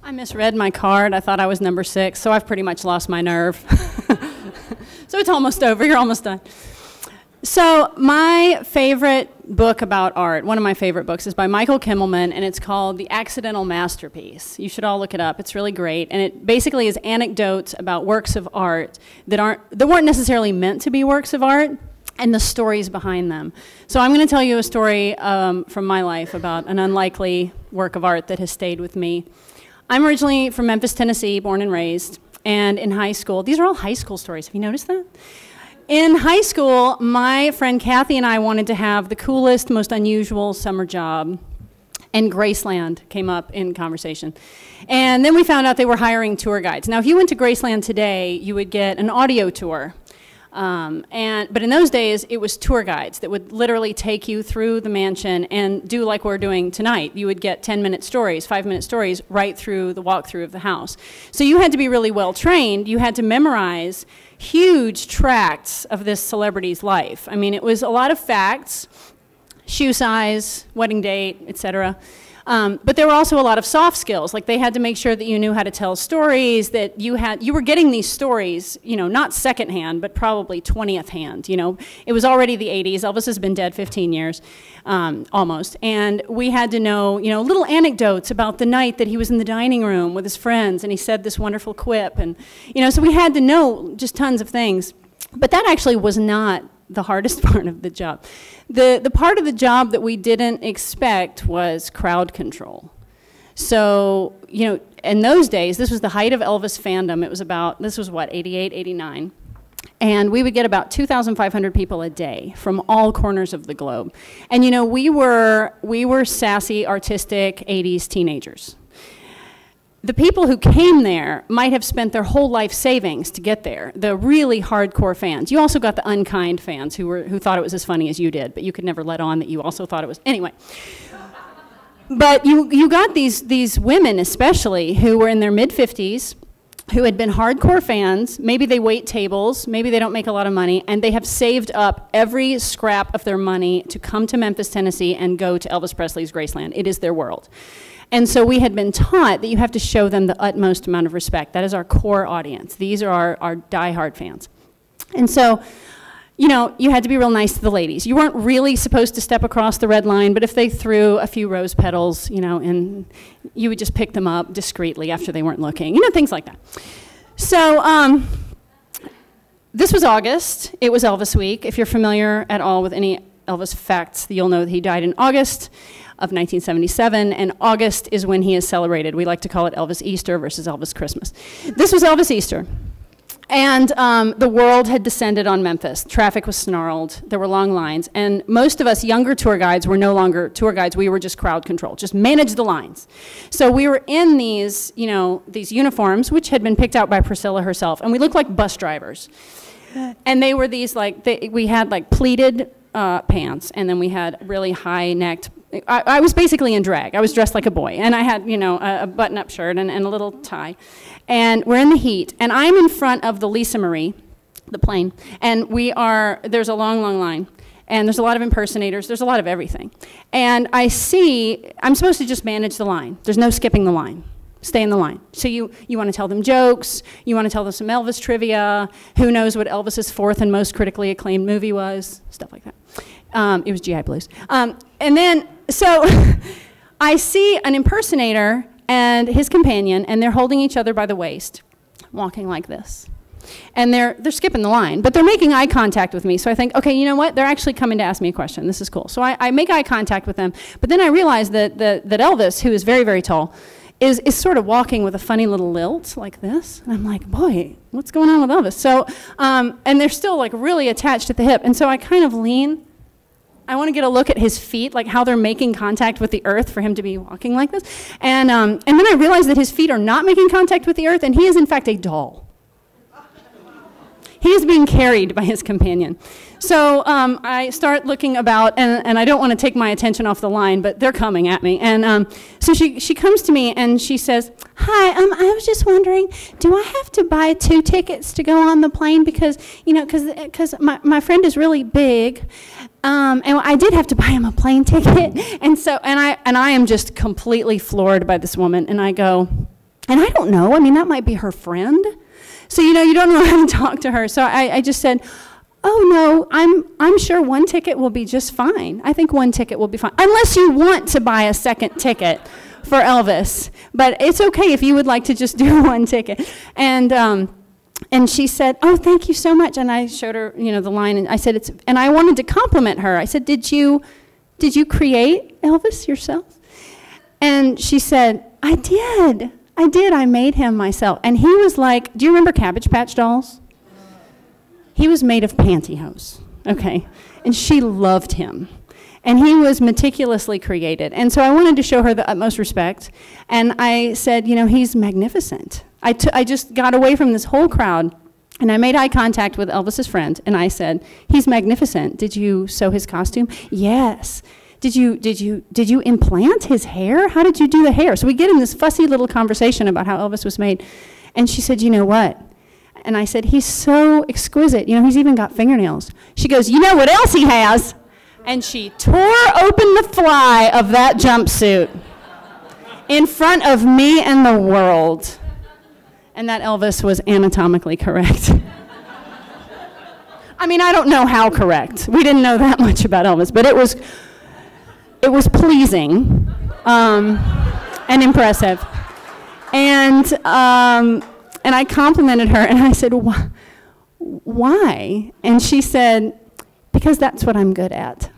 I misread my card. I thought I was number 6, so I've pretty much lost my nerve. So it's almost over. You're almost done. So my favorite book about art, one of my favorite books, is by Michael Kimmelman, and it's called The Accidental Masterpiece. You should all look it up. It's really great, and it basically is anecdotes about works of art that weren't necessarily meant to be works of art, and the stories behind them. So I'm going to tell you a story from my life about an unlikely work of art that has stayed with me. I'm originally from Memphis, Tennessee, born and raised, and in high school, these are all high school stories. Have you noticed that? In high school, my friend Kathy and I wanted to have the coolest, most unusual summer job, and Graceland came up in conversation. And then we found out they were hiring tour guides. Now, if you went to Graceland today, you would get an audio tour. But in those days, it was tour guides that would literally take you through the mansion and do like we're doing tonight. You would get 10-minute stories, 5-minute stories right through the walkthrough of the house. So you had to be really well trained. You had to memorize huge tracts of this celebrity's life. I mean, it was a lot of facts, shoe size, wedding date, etc. But there were also a lot of soft skills. Like they had to make sure that you knew how to tell stories, that you were getting these stories, you know, not secondhand, but probably 20th hand. You know, it was already the 80s. Elvis has been dead 15 years, almost. And we had to know, you know, little anecdotes about the night that he was in the dining room with his friends and he said this wonderful quip. And, you know, so we had to know just tons of things. But that actually was not the hardest part of the job. The part of the job that we didn't expect was crowd control. So, you know, in those days, this was the height of Elvis fandom. It was about, this was what, 88, 89. And we would get about 2,500 people a day from all corners of the globe. And, you know, we were sassy, artistic 80s teenagers. The people who came there might have spent their whole life savings to get there, the really hardcore fans. You also got the unkind fans who thought it was as funny as you did, but you could never let on that you also thought it was. Anyway. But you got these women especially who were in their mid-50s, who had been hardcore fans. Maybe they wait tables, maybe they don't make a lot of money, and they have saved up every scrap of their money to come to Memphis, Tennessee and go to Elvis Presley's Graceland. It is their world. And so we had been taught that you have to show them the utmost amount of respect. That is our core audience. These are our diehard fans. And so, you know, you had to be real nice to the ladies. You weren't really supposed to step across the red line, but if they threw a few rose petals, you know, and you would just pick them up discreetly after they weren't looking, you know, things like that. So this was August. It was Elvis week. If you're familiar at all with any Elvis facts, you'll know that he died in August of 1977, and August is when he is celebrated. We like to call it Elvis Easter versus Elvis Christmas. This was Elvis Easter. And the world had descended on Memphis. Traffic was snarled. There were long lines. And most of us younger tour guides were no longer tour guides. We were just crowd control, just manage the lines. So we were in these, you know, these uniforms, which had been picked out by Priscilla herself. And we looked like bus drivers. And they were these, like, we had, like, pleated pants. And then we had really high-necked. I was basically in drag. I was dressed like a boy. And I had, you know, a button-up shirt and a little tie. And we're in the heat. And I'm in front of the Lisa Marie, the plane. And there's a long, long line. And there's a lot of impersonators. There's a lot of everything. And I'm supposed to just manage the line. There's no skipping the line. Stay in the line. So you want to tell them jokes. You want to tell them some Elvis trivia. Who knows what Elvis's 4th and most critically acclaimed movie was? Stuff like that. It was GI Blues. And then, so I see an impersonator and his companion, and they're holding each other by the waist, walking like this. And they're skipping the line, but they're making eye contact with me. So I think, okay, you know what? They're actually coming to ask me a question. This is cool. So I make eye contact with them, but then I realize that Elvis, who is very, very tall, is sort of walking with a funny little lilt like this. And I'm like, boy, what's going on with Elvis? So, and they're still like really attached at the hip. And so I kind of lean. I want to get a look at his feet, like how they're making contact with the earth for him to be walking like this. And then I realize that his feet are not making contact with the earth, and he is in fact a doll. He is being carried by his companion. So I start looking about, and I don't want to take my attention off the line, but they're coming at me. And so she comes to me and she says, hi, I was just wondering, do I have to buy 2 tickets to go on the plane? Because, you know, because my friend is really big. And I did have to buy him a plane ticket. And so, and I am just completely floored by this woman. And I go, And I don't know, I mean, that might be her friend. So, you know, you don't know how to talk to her. So I just said, oh no, I'm sure one ticket will be just fine. I think one ticket will be fine. Unless you want to buy a second ticket for Elvis. But it's okay if you would like to just do one ticket. And she said, oh, thank you so much. And I showed her, you know, the line, and I said, and I wanted to compliment her. I said, did you create Elvis yourself? And she said, I did. I made him myself. And he was like, do you remember Cabbage Patch Dolls? He was made of pantyhose, okay? And she loved him. And he was meticulously created. And so I wanted to show her the utmost respect. And I said, you know, he's magnificent. I just got away from this whole crowd, and I made eye contact with Elvis's friend, and I said, he's magnificent. Did you sew his costume? Yes. Did you implant his hair? How did you do the hair? So we get in this fussy little conversation about how Elvis was made. And she said, you know what? And I said, he's so exquisite. You know, he's even got fingernails. She goes, you know what else he has? And she tore open the fly of that jumpsuit in front of me and the world. And that Elvis was anatomically correct. I mean, I don't know how correct. We didn't know that much about Elvis, but it was pleasing and impressive. And I complimented her, and I said, why? And she said, because that's what I'm good at.